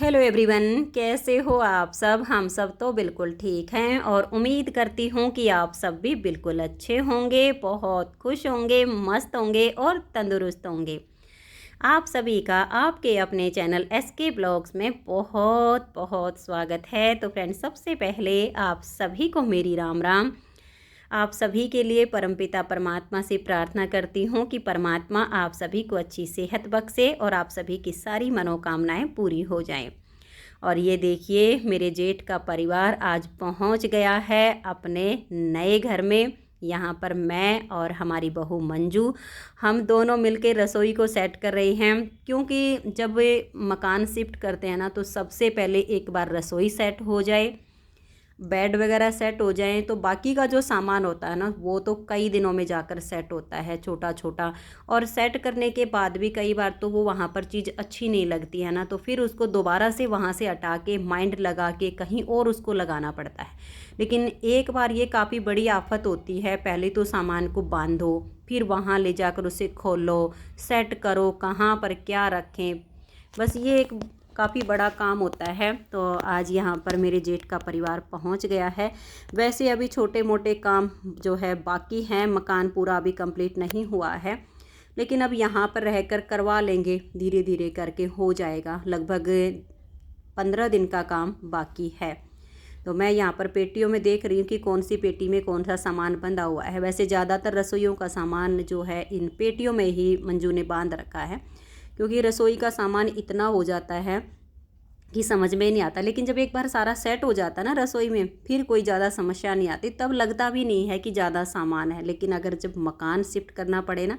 Hello everyone, कैसे हो आप सब। हम सब तो बिल्कुल ठीक हैं और उम्मीद करती हूँ कि आप सब भी बिल्कुल अच्छे होंगे, बहुत खुश होंगे, मस्त होंगे और तंदुरुस्त होंगे। आप सभी का आपके अपने चैनल एसके ब्लॉग्स में बहुत बहुत स्वागत है। तो फ्रेंड्स, सबसे पहले आप सभी को मेरी राम राम। आप सभी के लिए परमपिता परमात्मा से प्रार्थना करती हूँ कि परमात्मा आप सभी को अच्छी सेहत बख्शे और आप सभी की सारी मनोकामनाएं पूरी हो जाएं। और ये देखिए, मेरे जेठ का परिवार आज पहुँच गया है अपने नए घर में। यहाँ पर मैं और हमारी बहू मंजू, हम दोनों मिलकर रसोई को सेट कर रहे हैं। क्योंकि जब वे मकान शिफ्ट करते हैं ना, तो सबसे पहले एक बार रसोई सेट हो जाए, बेड वगैरह सेट हो जाएं, तो बाकी का जो सामान होता है ना, वो तो कई दिनों में जाकर सेट होता है छोटा छोटा। और सेट करने के बाद भी कई बार तो वो वहाँ पर चीज़ अच्छी नहीं लगती है ना, तो फिर उसको दोबारा से वहाँ से हटा के माइंड लगा के कहीं और उसको लगाना पड़ता है। लेकिन एक बार ये काफ़ी बड़ी आफत होती है, पहले तो सामान को बांधो, फिर वहाँ ले जाकर उसे खोलो, सेट करो, कहाँ पर क्या रखें। बस ये एक काफ़ी बड़ा काम होता है। तो आज यहाँ पर मेरे जेठ का परिवार पहुँच गया है। वैसे अभी छोटे मोटे काम जो है बाकी हैं, मकान पूरा अभी कंप्लीट नहीं हुआ है, लेकिन अब यहाँ पर रहकर करवा लेंगे, धीरे धीरे करके हो जाएगा। लगभग 15 दिन का काम बाकी है। तो मैं यहाँ पर पेटियों में देख रही हूँ कि कौन सी पेटी में कौन सा सामान बंधा हुआ है। वैसे ज़्यादातर रसोइयों का सामान जो है इन पेटियों में ही मंजू ने बांध रखा है, क्योंकि रसोई का सामान इतना हो जाता है कि समझ में नहीं आता। लेकिन जब एक बार सारा सेट हो जाता है ना रसोई में, फिर कोई ज़्यादा समस्या नहीं आती, तब लगता भी नहीं है कि ज़्यादा सामान है। लेकिन अगर जब मकान शिफ्ट करना पड़े ना,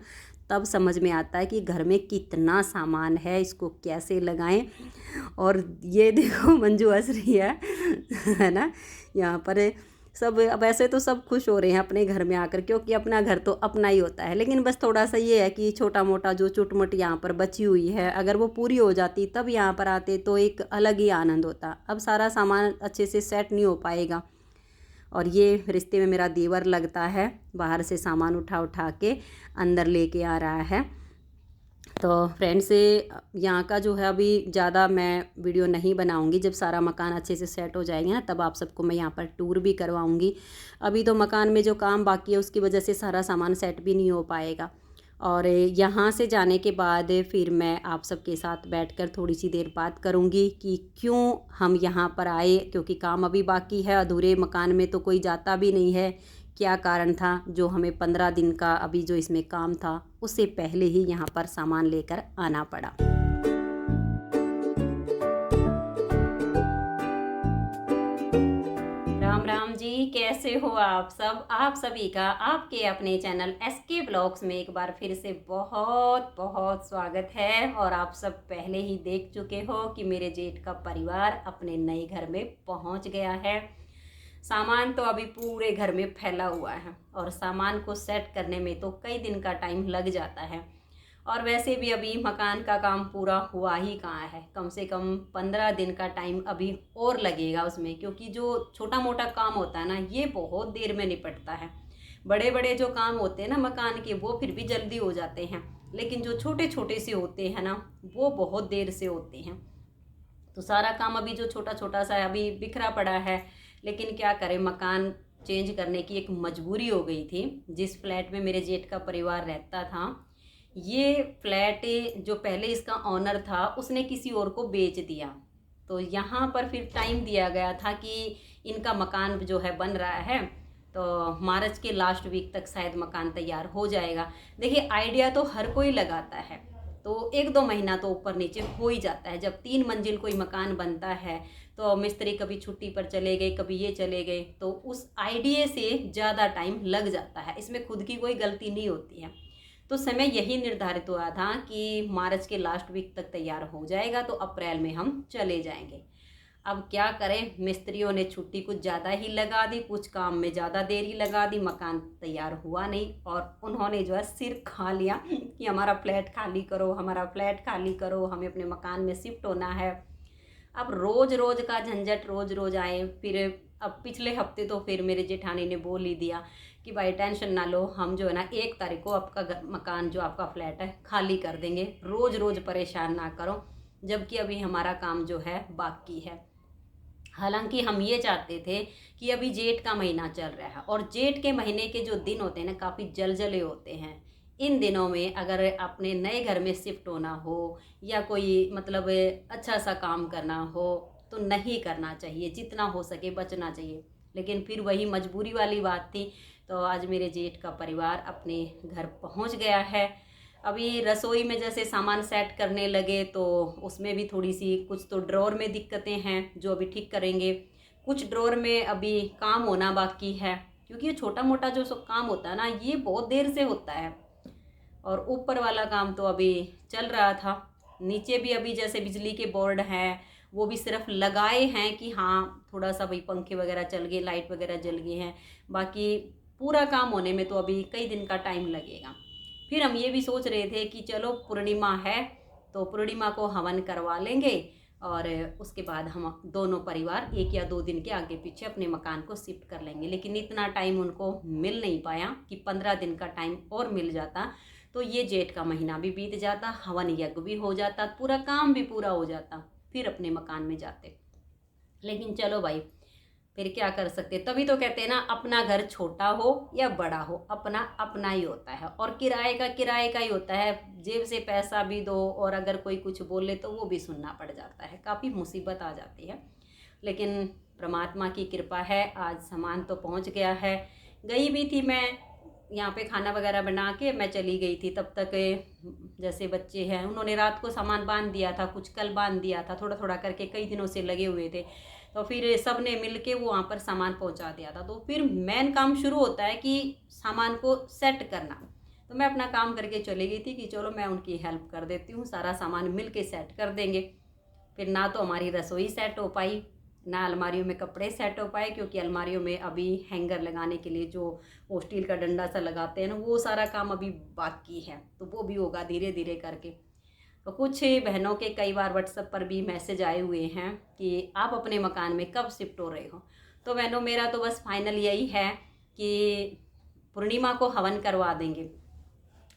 तब समझ में आता है कि घर में कितना सामान है, इसको कैसे लगाएं। और ये देखो, मंजू हंस रही है ना। यहाँ पर सब, अब ऐसे तो सब खुश हो रहे हैं अपने घर में आकर, क्योंकि अपना घर तो अपना ही होता है। लेकिन बस थोड़ा सा ये है कि छोटा मोटा जो चुटमुट यहाँ पर बची हुई है, अगर वो पूरी हो जाती तब यहाँ पर आते तो एक अलग ही आनंद होता। अब सारा सामान अच्छे से सेट नहीं हो पाएगा। और ये रिश्ते में मेरा देवर लगता है, बाहर से सामान उठा उठा के अंदर लेके आ रहा है। तो फ्रेंड्स, यहाँ का जो है अभी ज़्यादा मैं वीडियो नहीं बनाऊंगी। जब सारा मकान अच्छे से सेट हो जाएंगे ना, तब आप सबको मैं यहाँ पर टूर भी करवाऊंगी। अभी तो मकान में जो काम बाकी है उसकी वजह से सारा सामान सेट भी नहीं हो पाएगा। और यहाँ से जाने के बाद फिर मैं आप सबके साथ बैठकर थोड़ी सी देर बात करूँगी कि क्यों हम यहाँ पर आए, क्योंकि काम अभी बाकी है। अधूरे मकान में तो कोई जाता भी नहीं है। क्या कारण था जो हमें 15 दिन का अभी जो इसमें काम था, उससे पहले ही यहाँ पर सामान लेकर आना पड़ा। राम राम जी, कैसे हो आप सब। आप सभी का आपके अपने चैनल एसके ब्लॉग्स में एक बार फिर से बहुत बहुत स्वागत है। और आप सब पहले ही देख चुके हो कि मेरे जेठ का परिवार अपने नए घर में पहुंच गया है। सामान तो अभी पूरे घर में फैला हुआ है और सामान को सेट करने में तो कई दिन का टाइम लग जाता है। और वैसे भी अभी मकान का काम पूरा हुआ ही कहाँ है, कम से कम 15 दिन का टाइम अभी और लगेगा उसमें। क्योंकि जो छोटा मोटा काम होता है ना, ये बहुत देर में निपटता है। बड़े बड़े जो काम होते हैं ना मकान के, वो फिर भी जल्दी हो जाते हैं, लेकिन जो छोटे छोटे से होते हैं ना, वो बहुत देर से होते हैं। तो सारा काम अभी जो छोटा छोटा सा है अभी बिखरा पड़ा है। लेकिन क्या करें, मकान चेंज करने की एक मजबूरी हो गई थी। जिस फ्लैट में मेरे जेठ का परिवार रहता था, ये फ्लैट जो पहले इसका ऑनर था उसने किसी और को बेच दिया। तो यहाँ पर फिर टाइम दिया गया था कि इनका मकान जो है बन रहा है, तो मार्च के लास्ट वीक तक शायद मकान तैयार हो जाएगा। देखिए, आइडिया तो हर कोई लगाता है, तो 1-2 महीना तो ऊपर नीचे हो ही जाता है। जब 3 मंजिल कोई मकान बनता है तो मिस्त्री कभी छुट्टी पर चले गए, कभी ये चले गए, तो उस आइडिया से ज़्यादा टाइम लग जाता है। इसमें खुद की कोई गलती नहीं होती है। तो समय यही निर्धारित हुआ था कि मार्च के लास्ट वीक तक तैयार हो जाएगा, तो अप्रैल में हम चले जाएंगे। अब क्या करें, मिस्त्रियों ने छुट्टी कुछ ज़्यादा ही लगा दी, कुछ काम में ज़्यादा देरी लगा दी, मकान तैयार हुआ नहीं। और उन्होंने जो है सिर खा लिया कि हमारा फ्लैट खाली करो, हमारा फ्लैट खाली करो, हमें अपने मकान में शिफ्ट होना है। अब रोज़ रोज़ का झंझट रोज़ रोज़ आए। फिर अब पिछले हफ्ते तो फिर मेरे जेठानी ने बोल ही दिया कि भाई टेंशन ना लो, हम जो है ना 1 तारीख को आपका मकान जो आपका फ्लैट है खाली कर देंगे, रोज़ रोज़ परेशान ना करो। जबकि अभी हमारा काम जो है बाकी है। हालांकि हम ये चाहते थे कि अभी जेठ का महीना चल रहा है और जेठ के महीने के जो दिन होते हैं ना काफ़ी जलजले होते हैं। इन दिनों में अगर अपने नए घर में शिफ्ट होना हो या कोई मतलब अच्छा सा काम करना हो तो नहीं करना चाहिए, जितना हो सके बचना चाहिए। लेकिन फिर वही मजबूरी वाली बात थी, तो आज मेरे जेठ का परिवार अपने घर पहुंच गया है। अभी रसोई में जैसे सामान सेट करने लगे तो उसमें भी थोड़ी सी कुछ तो ड्रॉर में दिक्कतें हैं जो अभी ठीक करेंगे। कुछ ड्रॉर में अभी काम होना बाकी है, क्योंकि ये छोटा मोटा जो सब काम होता है ना ये बहुत देर से होता है। और ऊपर वाला काम तो अभी चल रहा था। नीचे भी अभी जैसे बिजली के बोर्ड हैं वो भी सिर्फ लगाए हैं कि हाँ थोड़ा सा भाई पंखे वगैरह चल गए, लाइट वगैरह जल गए हैं। बाकी पूरा काम होने में तो अभी कई दिन का टाइम लगेगा। फिर हम ये भी सोच रहे थे कि चलो पूर्णिमा है तो पूर्णिमा को हवन करवा लेंगे और उसके बाद हम दोनों परिवार 1 या 2 दिन के आगे पीछे अपने मकान को शिफ्ट कर लेंगे। लेकिन इतना टाइम उनको मिल नहीं पाया कि 15 दिन का टाइम और मिल जाता तो ये जेठ का महीना भी बीत जाता, हवन यज्ञ भी हो जाता, पूरा काम भी पूरा हो जाता, फिर अपने मकान में जाते। लेकिन चलो भाई फिर क्या कर सकते। तभी तो कहते हैं ना, अपना घर छोटा हो या बड़ा हो अपना अपना ही होता है और किराए का ही होता है। जेब से पैसा भी दो और अगर कोई कुछ बोले तो वो भी सुनना पड़ जाता है, काफ़ी मुसीबत आ जाती है। लेकिन परमात्मा की कृपा है, आज सामान तो पहुंच गया है। गई भी थी मैं यहाँ पे खाना वगैरह बना के मैं चली गई थी, तब तक जैसे बच्चे हैं उन्होंने रात को सामान बांध दिया था, कुछ कल बांध दिया था, थोड़ा थोड़ा करके कई दिनों से लगे हुए थे। तो फिर सब ने मिल के वो वहाँ पर सामान पहुँचा दिया था। तो फिर मेन काम शुरू होता है कि सामान को सेट करना। तो मैं अपना काम करके चली गई थी कि चलो मैं उनकी हेल्प कर देती हूँ, सारा सामान मिल के सेट कर देंगे। फिर ना तो हमारी रसोई सेट हो पाई, ना अलमारियों में कपड़े सेट हो पाए, क्योंकि अलमारियों में अभी हैंगर लगाने के लिए जो वो स्टील का डंडा सा लगाते हैं ना वो सारा काम अभी बाकी है, तो वो भी होगा धीरे धीरे करके। तो कुछ बहनों के कई बार व्हाट्सएप पर भी मैसेज आए हुए हैं कि आप अपने मकान में कब शिफ्ट हो रहे हो। तो बहनों मेरा तो बस फाइनल यही है कि पूर्णिमा को हवन करवा देंगे।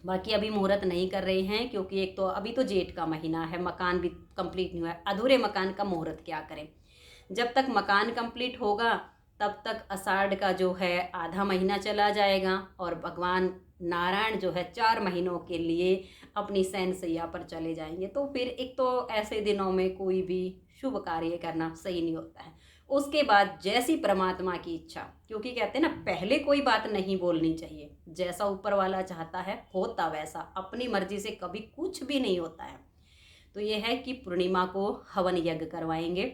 बाकी अभी मुहूर्त नहीं कर रहे हैं, क्योंकि एक तो अभी तो जेठ का महीना है, मकान भी कंप्लीट नहीं हुआ है। अधूरे मकान का मुहूर्त क्या करें। जब तक मकान कंप्लीट होगा तब तक आषाढ़ का जो है आधा महीना चला जाएगा और भगवान नारायण जो है 4 महीनों के लिए अपनी शयन शैया पर चले जाएंगे। तो फिर एक तो ऐसे दिनों में कोई भी शुभ कार्य करना सही नहीं होता है। उसके बाद जैसी परमात्मा की इच्छा, क्योंकि कहते हैं ना पहले कोई बात नहीं बोलनी चाहिए, जैसा ऊपर वाला चाहता है होता वैसा, अपनी मर्जी से कभी कुछ भी नहीं होता है। तो ये है कि पूर्णिमा को हवन यज्ञ करवाएंगे,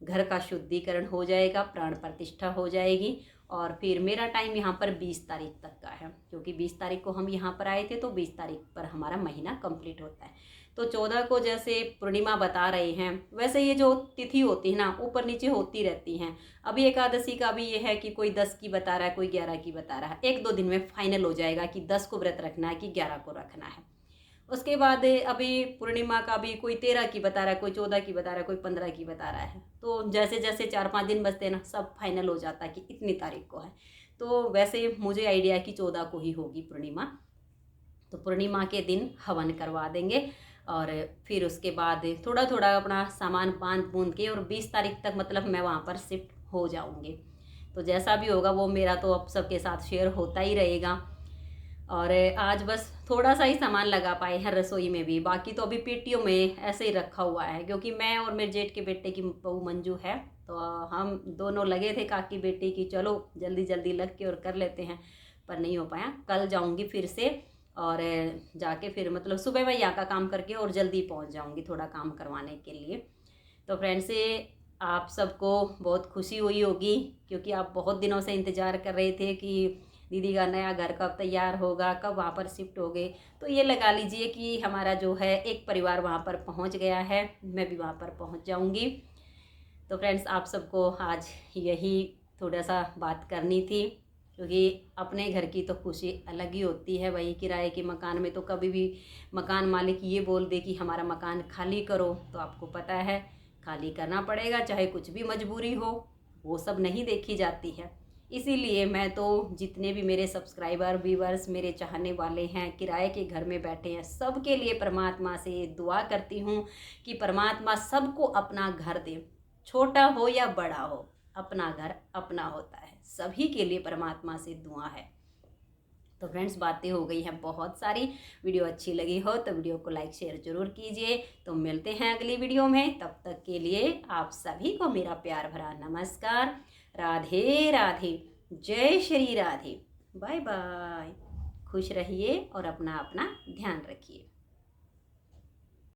घर का शुद्धिकरण हो जाएगा, प्राण प्रतिष्ठा हो जाएगी और फिर मेरा टाइम यहाँ पर 20 तारीख तक का है, क्योंकि 20 तारीख को हम यहाँ पर आए थे तो 20 तारीख पर हमारा महीना कंप्लीट होता है। तो 14 को जैसे पूर्णिमा बता रहे हैं वैसे ये जो तिथि होती है ना ऊपर नीचे होती रहती हैं। अभी एकादशी का भी ये है कि कोई 10 की बता रहा है, कोई 11 की बता रहा है। 1-2 दिन में फाइनल हो जाएगा कि 10 को व्रत रखना है कि 11 को रखना है। उसके बाद अभी पूर्णिमा का भी कोई 13 की बता रहा है, कोई 14 की बता रहा है, कोई 15 की बता रहा है। तो जैसे जैसे 4-5 दिन बचते हैं ना सब फाइनल हो जाता है कि इतनी तारीख को है। तो वैसे मुझे आइडिया है कि 14 को ही होगी पूर्णिमा। तो पूर्णिमा के दिन हवन करवा देंगे और फिर उसके बाद थोड़ा थोड़ा अपना सामान बांध बूंद के और 20 तारीख तक मतलब मैं वहाँ पर शिफ्ट हो जाऊँगी। तो जैसा भी होगा वो मेरा तो अब सबके साथ शेयर होता ही रहेगा। और आज बस थोड़ा सा ही सामान लगा पाए हैं रसोई में भी, बाकी तो अभी पेटियों में ऐसे ही रखा हुआ है, क्योंकि मैं और मेरे जेठ के बेटे की बहू मंजू है तो हम दोनों लगे थे काकी बेटे की चलो जल्दी जल्दी लग के और कर लेते हैं, पर नहीं हो पाया। कल जाऊंगी फिर से और जाके फिर मतलब सुबह मैं यहाँ का काम करके और जल्दी पहुँच जाऊँगी थोड़ा काम करवाने के लिए। तो फ्रेंड्स आप सबको बहुत खुशी हुई होगी, क्योंकि आप बहुत दिनों से इंतज़ार कर रहे थे कि दीदी का नया घर कब तैयार होगा, कब वहाँ पर शिफ्ट हो गए। तो ये लगा लीजिए कि हमारा जो है एक परिवार वहाँ पर पहुँच गया है, मैं भी वहाँ पर पहुँच जाऊँगी। तो फ्रेंड्स आप सबको आज यही थोड़ा सा बात करनी थी, क्योंकि अपने घर की तो खुशी अलग ही होती है। वही किराए के मकान में तो कभी भी मकान मालिक ये बोल दे कि हमारा मकान खाली करो तो आपको पता है खाली करना पड़ेगा, चाहे कुछ भी मजबूरी हो, वो सब नहीं देखी जाती है। इसीलिए मैं तो जितने भी मेरे सब्सक्राइबर व्यूवर्स मेरे चाहने वाले हैं, किराए के घर में बैठे हैं, सबके लिए परमात्मा से दुआ करती हूँ कि परमात्मा सबको अपना घर दे, छोटा हो या बड़ा हो, अपना घर अपना होता है। सभी के लिए परमात्मा से दुआ है। तो फ्रेंड्स, बातें हो गई हैं बहुत सारी। वीडियो अच्छी लगी हो तो वीडियो को लाइक शेयर जरूर कीजिए। तो मिलते हैं अगली वीडियो में, तब तक के लिए आप सभी को मेरा प्यार भरा नमस्कार। राधे राधे, जय श्री राधे, बाय बाय। खुश रहिए और अपना अपना ध्यान रखिए।